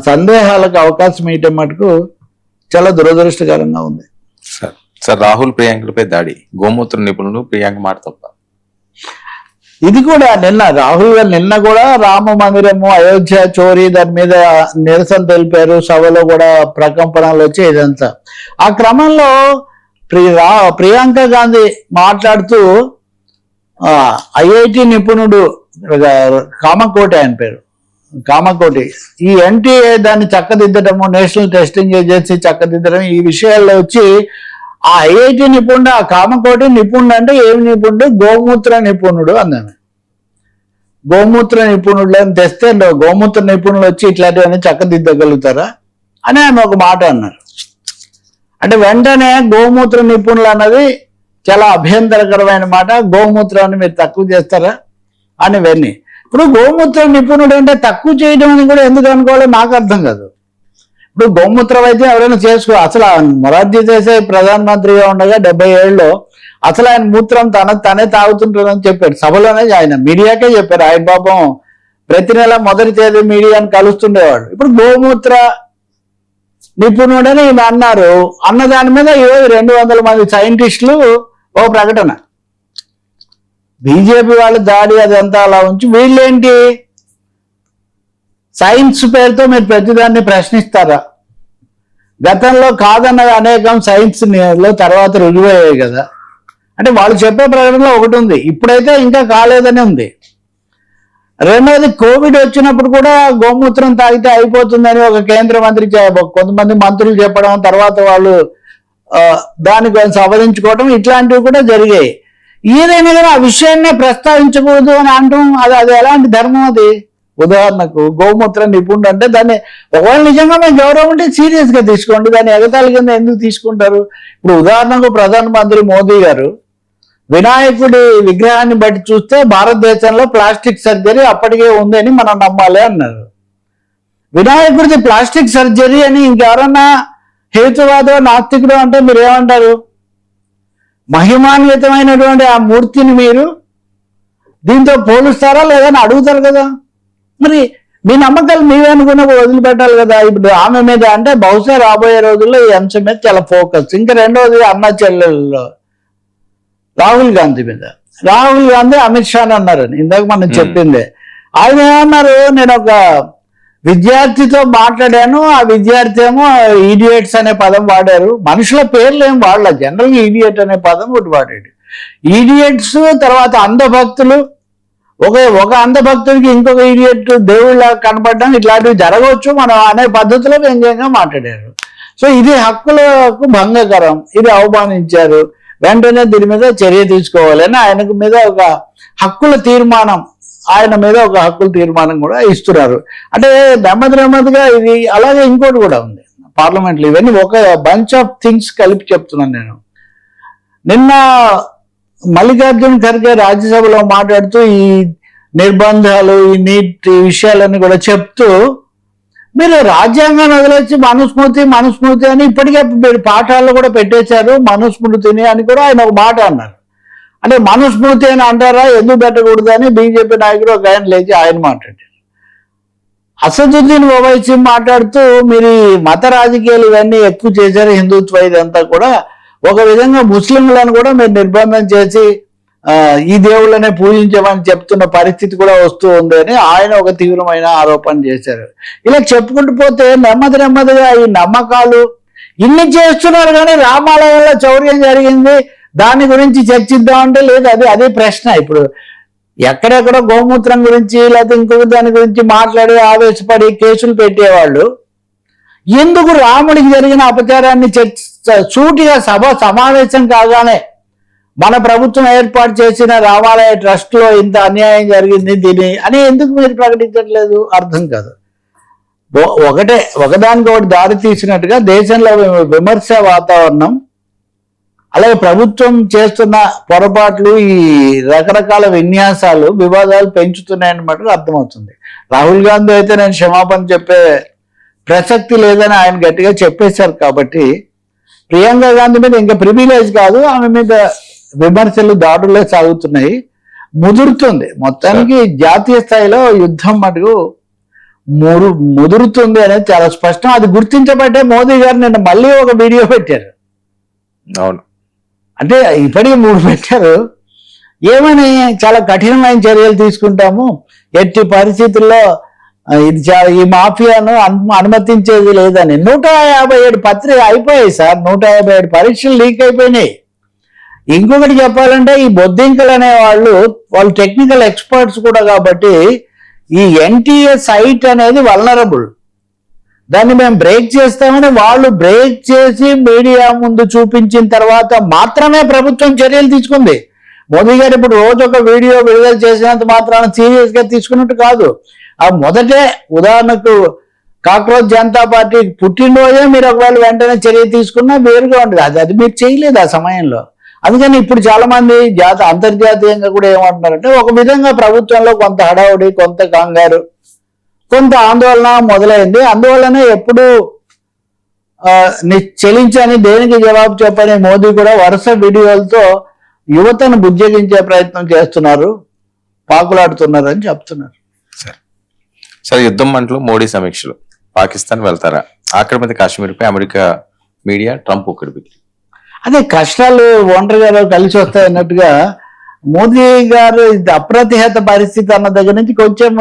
సందేహాలకు అవకాశం ఇవ్వటం మటుకు చాలా దురదృష్టకరంగా ఉంది. సార్ రాహుల్ ప్రియాంకలపై దాడి, గోమూత్ర నిపుణులు ప్రియాంక మాట తప్ప. ఇది కూడా రాహుల్ గారు నిన్న కూడా రామ మందిరము అయోధ్య చోరీ దాని మీద నిరసన తెలిపారు. సభలో కూడా ప్రకంపనలు వచ్చి ఇదంతా. ఆ క్రమంలో ప్రియాంక గాంధీ మాట్లాడుతూ ఐఐటి నిపుణుడు కామకోటి, ఆయన పేరు కామకోటి, ఈ ఎన్టీఏ దాన్ని చక్కదిద్దడము, నేషనల్ టెస్టింగ్ ఏజెన్సీ చక్కదిద్దడం, ఈ విషయాల్లో వచ్చి ఆ ఐఐటి నిపుణుడు, ఆ కామకోటి నిపుణుడు అంటే ఏమి నిపుణుడు? గోమూత్ర నిపుణుడు అన్నాను. గోమూత్ర నిపుణులను తెస్తే గోమూత్ర నిపుణులు వచ్చి ఇట్లాంటివన్నీ చక్కదిద్దగలుగుతారా అని ఆయన ఒక మాట అన్నారు. అంటే వెంటనే గోమూత్ర నిపుణులు అన్నది చాలా అభ్యంతరకరమైన మాట. గోమూత్రాన్ని మీరు తక్కువ చేస్తారా అని ఇవన్నీ. ఇప్పుడు గోమూత్ర నిపుణుడు అంటే తక్కువ చేయడం అని కూడా ఎందుకు అనుకోవాలో నాకు అర్థం కాదు. ఇప్పుడు గోమూత్ర వైద్యం ఎవరైనా చేసుకో, అసలు మొరార్జీ దేశాయ్ ప్రధానమంత్రిగా ఉండగా 70 ఏళ్ళలో అసలు ఆయన మూత్రం తనే తాగుతుంటారని చెప్పాడు సభలోనే. ఆయన మీడియాకే చెప్పారు. ఆయన పాపం ప్రతి నెల మొదటి తేదీ మీడియాని కలుస్తుండేవాడు. ఇప్పుడు గోమూత్ర నిపుణుడని ఈయన అన్నారు. అన్న దాని మీద 200 మంది సైంటిస్టులు ఓ ప్రకటన. బీజేపీ వాళ్ళు దాడి అదంతా అలా ఉంచి వీళ్ళేంటి సైన్స్ పేరుతో మీరు ప్రతిదాన్ని ప్రశ్నిస్తారా? గతంలో కాదన్నది అనేకం సైన్స్ లో తర్వాత రుజువయ్యాయి కదా. అంటే వాళ్ళు చెప్పే ప్రకటనలో ఒకటి ఉంది, ఇప్పుడైతే ఇంకా కాలేదని ఉంది. రెండవది, కోవిడ్ వచ్చినప్పుడు కూడా గోమూత్రం తాగితే అయిపోతుందని ఒక కేంద్ర మంత్రి, కొంతమంది మంత్రులు చెప్పడం, తర్వాత వాళ్ళు దాన్ని కొంచెం సవరించుకోవడం, ఇట్లాంటివి కూడా జరిగాయి. ఏదైనా కానీ ఆ విషయాన్నే ప్రస్తావించకూడదు అని అంటాం. అది ఎలాంటి ధర్మం అది? ఉదాహరణకు గోమూత్ర నిపుణుడు అంటే దాన్ని ఒకవేళ నిజంగా మేము గౌరవం ఉంటే సీరియస్ గా తీసుకోండి, దాన్ని ఎగతాళి కింద ఎందుకు తీసుకుంటారు? ఇప్పుడు ఉదాహరణకు ప్రధానమంత్రి మోదీ గారు వినాయకుడి విగ్రహాన్ని బట్టి చూస్తే భారతదేశంలో ప్లాస్టిక్ సర్జరీ అప్పటికే ఉందని మనం నమ్మాలి అన్నారు. వినాయకుడిది ప్లాస్టిక్ సర్జరీ అని ఇంకెవరన్నా హేతువాదో నాస్తికుడు అంటే మీరు ఏమంటారు? మహిమాన్వితమైనటువంటి ఆ మూర్తిని మీరు దీంతో పోలుస్తారా లేదని అడుగుతారు కదా. మరి మీ నమ్మకాలు మీవే అనుకున్నప్పుడు వదిలిపెట్టాలి కదా. ఇప్పుడు ఆమె మీద అంటే బహుశా రాబోయే రోజుల్లో ఈ అంశం మీద చాలా ఫోకస్. ఇంకా రెండవది అన్న చెల్లెల్లో రాహుల్ గాంధీ మీద. రాహుల్ గాంధీ అమిత్ షాని అన్నారని ఇందాక మనం చెప్పిందే. ఆయన ఏమన్నారు? నేను ఒక విద్యార్థితో మాట్లాడాను, ఆ విద్యార్థి ఏమో ఈడియట్స్ అనే పదం వాడారు. మనుషుల పేర్లు ఏం వాడలే, జనరల్గా ఈడియట్ అనే పదం ఒకటి వాడాడు. ఈడియట్స్, తర్వాత అంధభక్తులు, ఒక అంధభక్తుడికి ఇంకొక ఈడియట్ దేవుళ్ళ కనపడడం, ఇట్లాంటివి జరగవచ్చు మనం అనే పద్ధతిలో వ్యంగ్యంగా మాట్లాడారు. సో ఇది హక్కులకు భంగకరం, ఇది అవమానించారు, వెంటనే దీని మీద చర్య తీసుకోవాలని ఆయన మీద ఒక హక్కుల తీర్మానం కూడా ఇస్తున్నారు. అంటే నెమ్మదిగా ఇది. అలాగే ఇంకోటి కూడా ఉంది పార్లమెంట్లో. ఇవన్నీ ఒక బంచ్ ఆఫ్ థింగ్స్ కలిపి చెప్తున్నాను నేను. నిన్న మల్లికార్జున ఖర్గే రాజ్యసభలో మాట్లాడుతూ ఈ నిర్బంధాలు, ఈ నీట్ విషయాలన్నీ కూడా చెప్తూ, మీరు రాజ్యాంగాన్ని వదిలేసి మనుస్మృతి అని ఇప్పటికే మీరు పాఠాల్లో కూడా పెట్టేశారు మనుస్మృతిని అని కూడా ఆయన ఒక మాట అన్నారు. అంటే మనుస్మృతి అని అంటారా, ఎందుకు పెట్టకూడదు అని బీజేపీ నాయకుడు ఒక ఆయన లేచి ఆయన మాట్లాడారు. అసదుద్దీన్ ఓవైసీ మాట్లాడుతూ మీరు ఈ మత రాజకీయాలు ఇవన్నీ ఎక్కువ చేశారు, హిందుత్వ ఇదంతా కూడా ఒక విధంగా ముస్లింలను కూడా మీరు నిర్బంధం చేసి ఈ దేవుళ్ళనే పూజించమని చెప్తున్న పరిస్థితి కూడా వస్తూ ఉంది అని ఆయన ఒక తీవ్రమైన ఆరోపణ చేశారు. ఇలా చెప్పుకుంటూ పోతే నెమ్మదిగా ఈ నమ్మకాలు ఇన్ని చేస్తున్నారు. కానీ రామాలయంలో చౌర్యం జరిగింది, దాని గురించి చర్చిద్దామంటే లేదు. అదే ప్రశ్న. ఇప్పుడు ఎక్కడెక్కడో గోమూత్రం గురించి లేకపోతే ఇంకొక దాని గురించి మాట్లాడి ఆవేశపడి కేసులు పెట్టేవాళ్ళు ఎందుకు రాముడికి జరిగిన అపచారాన్ని సూటిగా సమావేశం కాగానే మన ప్రభుత్వం ఏర్పాటు చేసిన రామాలయ ట్రస్ట్ లో ఇంత అన్యాయం జరిగింది దీని అని ఎందుకు మీరు ప్రకటించట్లేదు? అర్థం కాదు. ఒకదానికి దారి తీసినట్టుగా దేశంలో విమర్శ వాతావరణం, అలాగే ప్రభుత్వం చేస్తున్న పొరపాట్లు, ఈ రకరకాల విన్యాసాలు వివాదాలు పెంచుతున్నాయని మటుకు అర్థమవుతుంది. రాహుల్ గాంధీ అయితే నేను క్షమాపణ చెప్పే ప్రసక్తి లేదని ఆయన గట్టిగా చెప్పేశారు. కాబట్టి ప్రియాంక గాంధీ మీద ఇంకా ప్రివిలేజ్ కాదు, ఆమె మీద విమర్శలు దాడులే సాగుతున్నాయి. ముదురుతుంది మొత్తానికి. జాతీయ స్థాయిలో యుద్ధం మటుకు ముదురుతుంది అనేది చాలా స్పష్టం. అది గుర్తించబట్టే మోదీ గారు నిన్న మళ్ళీ ఒక వీడియో పెట్టారు. అవును, అంటే ఇప్పటికీ 3 పెట్టారు. ఏమని చాలా కఠినమైన చర్యలు తీసుకుంటాము, ఎట్టి పరిస్థితుల్లో ఇది ఈ మాఫియాను అనుమతించేది లేదని. 157 పత్రిక అయిపోయాయి సార్, 157 పరీక్షలు లీక్ అయిపోయినాయి. ఇంకొకటి చెప్పాలంటే ఈ బొద్దింకలు అనే వాళ్ళు టెక్నికల్ ఎక్స్పర్ట్స్ కూడా కాబట్టి ఈ ఎన్టీఏ సైట్ అనేది వల్నరబుల్, దాన్ని మేము బ్రేక్ చేస్తామని వాళ్ళు బ్రేక్ చేసి మీడియా ముందు చూపించిన తర్వాత మాత్రమే ప్రభుత్వం చర్యలు తీసుకుంది. మోదీ గారు ఇప్పుడు రోజు ఒక వీడియో విడుదల చేసినంత మాత్రాన సీరియస్ గా తీసుకున్నట్టు కాదు. ఆ మొదటే ఉదాహరణకు కాక్రోచ్ జనతా పార్టీ పుట్టినరోజే మీరు ఒకవేళ వెంటనే చర్య తీసుకున్నా వేరుగా ఉండదు. అది మీరు చేయలేదు ఆ సమయంలో. అందుకని ఇప్పుడు చాలా మంది అంతర్జాతీయంగా కూడా ఏమంటున్నారంటే ఒక విధంగా ప్రభుత్వంలో కొంత హడావుడి, కొంత కంగారు, కొంత ఆందోళన మొదలైంది. అందువల్లనే ఎప్పుడు చెలించని దేనికి జవాబు చెప్పని మోదీ కూడా వరుస వీడియోలతో యువతను బుజ్జగించే ప్రయత్నం చేస్తున్నారు, పాకులాడుతున్నారు అని చెప్తున్నారు. సరే, యుద్ధం అంటూ మోడీ సమీక్షలు, పాకిస్తాన్ వెళ్తారా, ఆక్రమిత కాశ్మీర్పై అమెరికా మీడియా ట్రంప్ ఒక్కడికి. అదే కష్టాలు ఒంటరిగా కలిసి వస్తాయి అన్నట్టుగా మోదీ గారు అప్రతిహత పరిస్థితి అన్న దగ్గర నుంచి కొంచెం